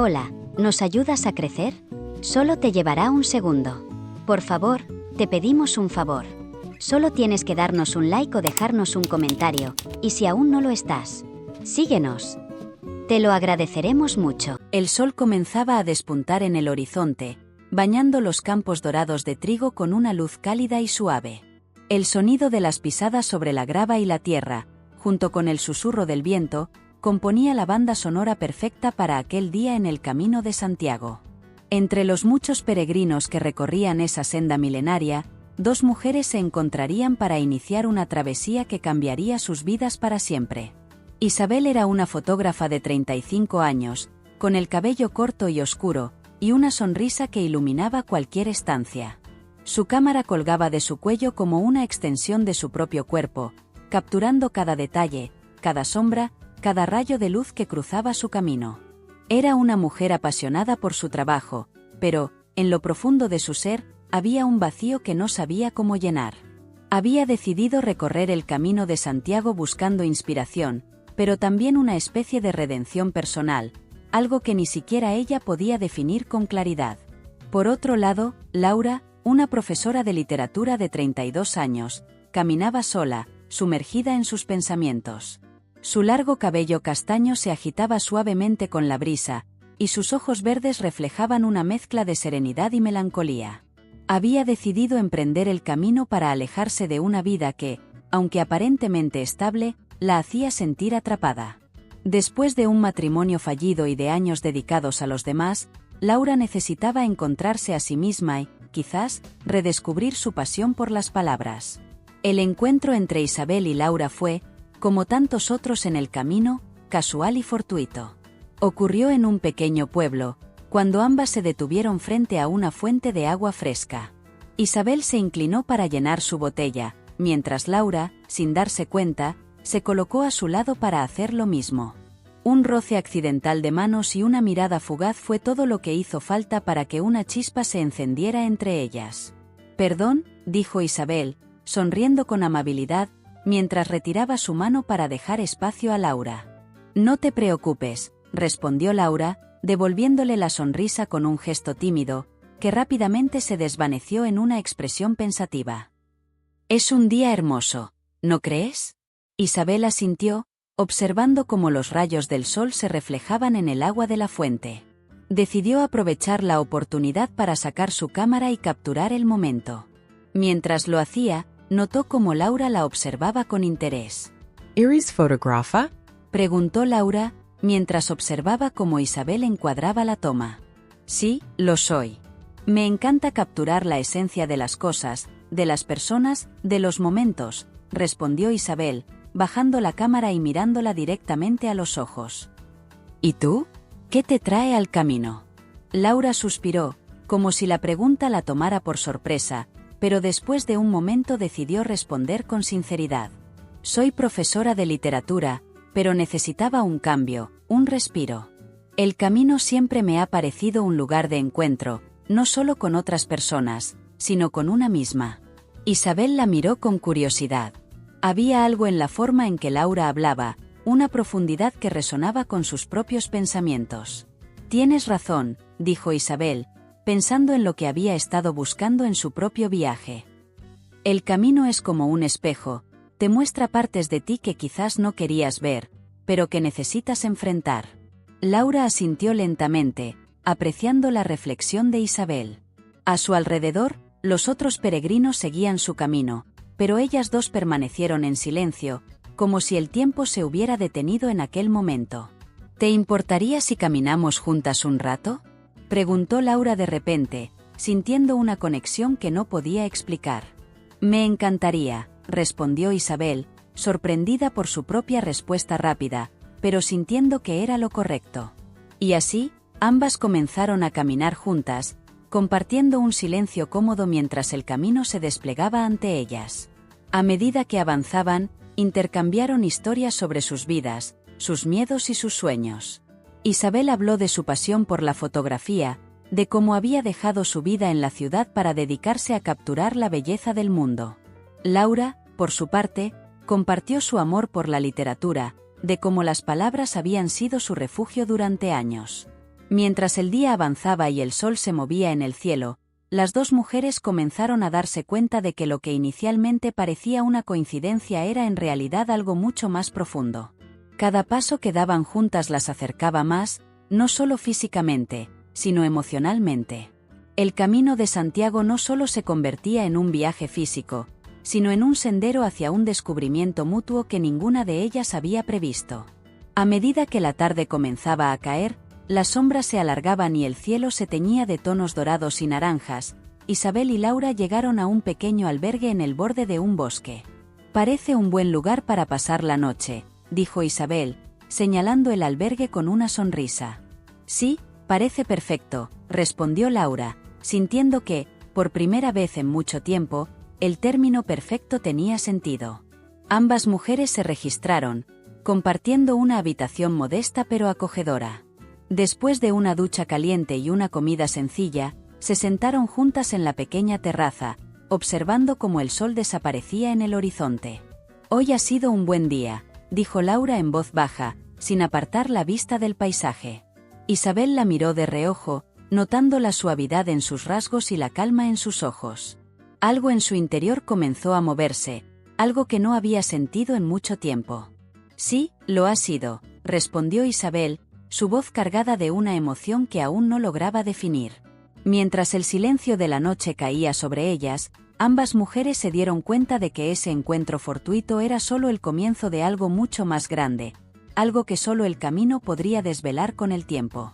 Hola, ¿nos ayudas a crecer? Solo te llevará un segundo. Por favor, te pedimos un favor. Solo tienes que darnos un like o dejarnos un comentario, y si aún no lo estás, síguenos. Te lo agradeceremos mucho. El sol comenzaba a despuntar en el horizonte, bañando los campos dorados de trigo con una luz cálida y suave. El sonido de las pisadas sobre la grava y la tierra, junto con el susurro del viento, componía la banda sonora perfecta para aquel día en el Camino de Santiago. Entre los muchos peregrinos que recorrían esa senda milenaria, dos mujeres se encontrarían para iniciar una travesía que cambiaría sus vidas para siempre. Isabel era una fotógrafa de 35 años, con el cabello corto y oscuro, y una sonrisa que iluminaba cualquier estancia. Su cámara colgaba de su cuello como una extensión de su propio cuerpo, capturando cada detalle, cada sombra, cada rayo de luz que cruzaba su camino. Era una mujer apasionada por su trabajo, pero, en lo profundo de su ser, había un vacío que no sabía cómo llenar. Había decidido recorrer el Camino de Santiago buscando inspiración, pero también una especie de redención personal, algo que ni siquiera ella podía definir con claridad. Por otro lado, Laura, una profesora de literatura de 32 años, caminaba sola, sumergida en sus pensamientos. Su largo cabello castaño se agitaba suavemente con la brisa, y sus ojos verdes reflejaban una mezcla de serenidad y melancolía. Había decidido emprender el camino para alejarse de una vida que, aunque aparentemente estable, la hacía sentir atrapada. Después de un matrimonio fallido y de años dedicados a los demás, Laura necesitaba encontrarse a sí misma y, quizás, redescubrir su pasión por las palabras. El encuentro entre Isabel y Laura fue, como tantos otros en el camino, casual y fortuito. Ocurrió en un pequeño pueblo, cuando ambas se detuvieron frente a una fuente de agua fresca. Isabel se inclinó para llenar su botella, mientras Laura, sin darse cuenta, se colocó a su lado para hacer lo mismo. Un roce accidental de manos y una mirada fugaz fue todo lo que hizo falta para que una chispa se encendiera entre ellas. «Perdón», dijo Isabel, sonriendo con amabilidad, mientras retiraba su mano para dejar espacio a Laura. «No te preocupes», respondió Laura, devolviéndole la sonrisa con un gesto tímido, que rápidamente se desvaneció en una expresión pensativa. «Es un día hermoso, ¿no crees?». Isabel asintió, observando cómo los rayos del sol se reflejaban en el agua de la fuente. Decidió aprovechar la oportunidad para sacar su cámara y capturar el momento. Mientras lo hacía, notó cómo Laura la observaba con interés. ¿Eres fotógrafa?, preguntó Laura, mientras observaba cómo Isabel encuadraba la toma. «Sí, lo soy. Me encanta capturar la esencia de las cosas, de las personas, de los momentos», respondió Isabel, bajando la cámara y mirándola directamente a los ojos. «¿Y tú? ¿Qué te trae al camino?». Laura suspiró, como si la pregunta la tomara por sorpresa, pero después de un momento decidió responder con sinceridad. «Soy profesora de literatura, pero necesitaba un cambio, un respiro. El camino siempre me ha parecido un lugar de encuentro, no solo con otras personas, sino con una misma». Isabel la miró con curiosidad. Había algo en la forma en que Laura hablaba, una profundidad que resonaba con sus propios pensamientos. «Tienes razón», dijo Isabel, pensando en lo que había estado buscando en su propio viaje. «El camino es como un espejo, te muestra partes de ti que quizás no querías ver, pero que necesitas enfrentar». Laura asintió lentamente, apreciando la reflexión de Isabel. A su alrededor, los otros peregrinos seguían su camino, pero ellas dos permanecieron en silencio, como si el tiempo se hubiera detenido en aquel momento. «¿Te importaría si caminamos juntas un rato?», preguntó Laura de repente, sintiendo una conexión que no podía explicar. «Me encantaría», respondió Isabel, sorprendida por su propia respuesta rápida, pero sintiendo que era lo correcto. Y así, ambas comenzaron a caminar juntas, compartiendo un silencio cómodo mientras el camino se desplegaba ante ellas. A medida que avanzaban, intercambiaron historias sobre sus vidas, sus miedos y sus sueños. Isabel habló de su pasión por la fotografía, de cómo había dejado su vida en la ciudad para dedicarse a capturar la belleza del mundo. Laura, por su parte, compartió su amor por la literatura, de cómo las palabras habían sido su refugio durante años. Mientras el día avanzaba y el sol se movía en el cielo, las dos mujeres comenzaron a darse cuenta de que lo que inicialmente parecía una coincidencia era en realidad algo mucho más profundo. Cada paso que daban juntas las acercaba más, no solo físicamente, sino emocionalmente. El camino de Santiago no solo se convertía en un viaje físico, sino en un sendero hacia un descubrimiento mutuo que ninguna de ellas había previsto. A medida que la tarde comenzaba a caer, las sombras se alargaban y el cielo se teñía de tonos dorados y naranjas. Isabel y Laura llegaron a un pequeño albergue en el borde de un bosque. «Parece un buen lugar para pasar la noche», dijo Isabel, señalando el albergue con una sonrisa. «Sí, parece perfecto», respondió Laura, sintiendo que, por primera vez en mucho tiempo, el término perfecto tenía sentido. Ambas mujeres se registraron, compartiendo una habitación modesta pero acogedora. Después de una ducha caliente y una comida sencilla, se sentaron juntas en la pequeña terraza, observando cómo el sol desaparecía en el horizonte. «Hoy ha sido un buen día», dijo Laura en voz baja, sin apartar la vista del paisaje. Isabel la miró de reojo, notando la suavidad en sus rasgos y la calma en sus ojos. Algo en su interior comenzó a moverse, algo que no había sentido en mucho tiempo. «Sí, lo ha sido», respondió Isabel, su voz cargada de una emoción que aún no lograba definir. Mientras el silencio de la noche caía sobre ellas, ambas mujeres se dieron cuenta de que ese encuentro fortuito era solo el comienzo de algo mucho más grande, algo que solo el camino podría desvelar con el tiempo.